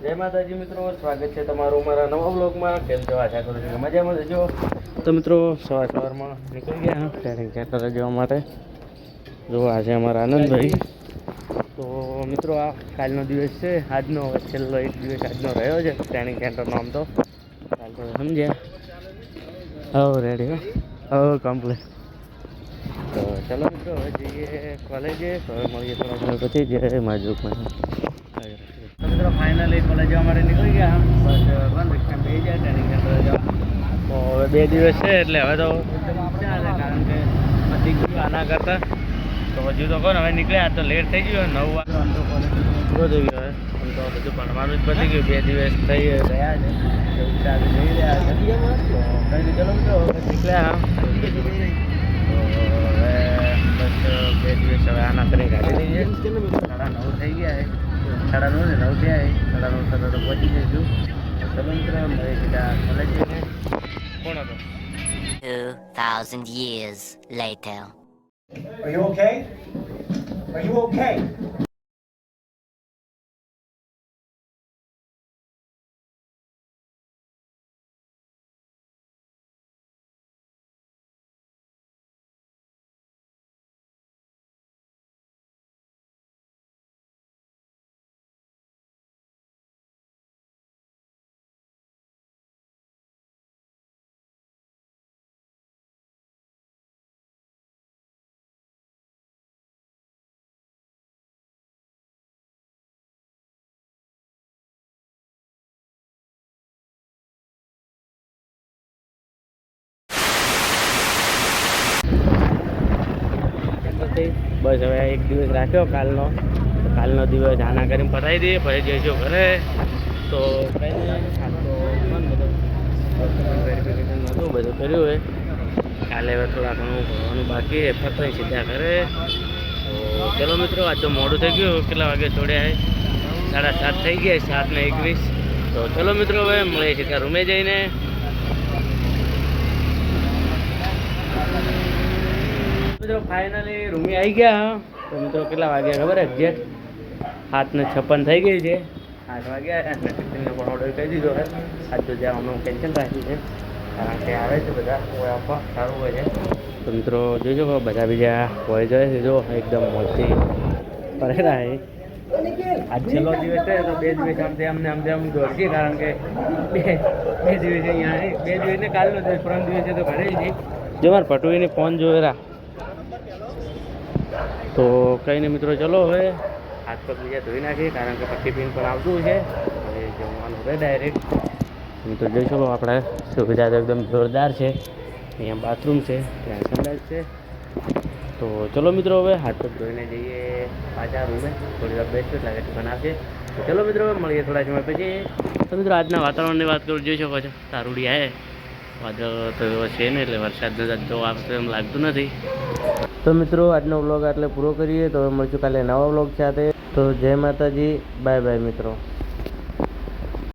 જય માતાજી મિત્રો, સ્વાગત છે તમારું મારા નવા બ્લોગમાં. કેમ છો? આશા કરું છું કે મજામાં જજો. તો મિત્રો સવારમાં નીકળી ગયા ટ્રેનિંગ સેન્ટર જવા માટે. જો આજે અમારા આનંદભાઈ. તો મિત્રો આ કાલનો દિવસ છે, આજનો છેલ્લો એક દિવસ આજનો રહ્યો છે ટ્રેનિંગ સેન્ટરનો. આમ તો કાલ તો સમજ્યા. હવે રેડી હવે કમ્પ્લીટ. તો ચલો મિત્રો હવે જઈએ કોલેજે. તો હવે મળીએ થોડા સમય પછી જે માજુકમાં. તો મિત્રો ફાઇનલી કોલેજ જવા માટે નીકળી ગયા. બસ બંધ રિક્ષા બે જાય ટ્રેનિંગ સેન્ટર જવા. તો હવે 2 દિવસ છે એટલે હવે તો એકદમ ચાલે, કારણ કે પતી ગયું આના કરતાં. તો હજુ તો કોણ હવે નીકળ્યા તો લેટ થઈ ગયું. 9 વાગે આમ તો કોલેજ પૂરો થઈ ગયો. આમ તો બધું ભણવાનું જ પતી ગયું. 2 દિવસ થઈ ગયા છે, ચાલુ જઈ રહ્યા છે. તો કંઈ ચલો મિત્રો હવે નીકળ્યા. તો હવે બસ 2 દિવસ હવે આના કરી કાઢી દઈએ. 9:30 થઈ ગયા છે. 9:30 ને 9 થયા. 9:30 થતા તો પહોંચી જઈશું. ચલો મિત્રો મળીએ સીધા કોલેજ જઈને. કોણ હતો? 2000 years later. Are you okay? Are you okay? બસ હવે એક દિવસ રાખ્યો કાલનો. તો કાલનો દિવસ આના કરીને પતાવી દઈએ, પછી જઈશું ઘરે. તો કંઈ નહીં, કાલ તો વેરિફિકેશન હતું, બધું કર્યું હોય. કાલે હવે થોડા ઘણું ભણવાનું બાકી છે, ફરતા સીધા ઘરે. તો ચલો મિત્રો આજ તો મોડું થઈ ગયું. કેટલા વાગે છોડ્યા છે? 7:30 થઈ ગયા, 7:21. તો ચલો મિત્રો હવે મળીએ સીધા રૂમે જઈને. મિત્રો ફાઇનલી રૂમે આવી ગયા. તો મિત્રો કેટલા વાગ્યા ખબર? એક્ઝેક્ટ 7:56 થઈ ગઈ છે. 8 વાગ્યા અને ટિફિનનો પણ ઓર્ડર કરી દીધો છે. આજ તો જવાનું કેન્સલ રાખ્યું છે, કારણ કે આવે છે બધા કોઈ આપવા સારું હોય છે. તો મિત્રો જોઈજો બધા બીજા હોય જાય છે. જો એકદમ મોજથી પડેલા છે. આજ છેલ્લો દિવસ છે તો 2 દિવસ આમ તેમ દોડશે, કારણ કે બે દિવસ અહીંયા 2 દિવસને કાલનો દિવસ, 3 દિવસે તો ઘરે જ. જો મારે પટુવીને ફોન જોયેલા. તો કંઈ નહીં મિત્રો, ચલો હવે હાથ પગ બીજા ધોઈ નાખીએ, કારણ કે પછી પિન પણ આવતું છે. હવે જમવાનું રહે ડાયરેક્ટ. મિત્રો જોઈ શકો આપણે સુવિધા તો એકદમ જોરદાર છે. અહીંયા બાથરૂમ છે, ત્યાં સંડાસ છે. તો ચલો મિત્રો હવે હાથ પગ ધોઈને જઈએ પાછા રૂમે. થોડી વાર બેસશું એટલે ટિફિન આપશે. તો ચલો મિત્રો મળીએ થોડા સમય પછી. તો મિત્રો આજના વાતાવરણની વાત કરું, જોઈ શકો છો તારુડી આવે. વાદળ તો છે ને એટલે વરસાદનો તો આવતો એમ લાગતું નથી. તો મિત્રો આજનો વ્લોગ આટલે પૂરો કરીએ. તો મળીશું કાલે નવા વ્લોગ સાથે. તો જય માતાજી, બાય બાય મિત્રો.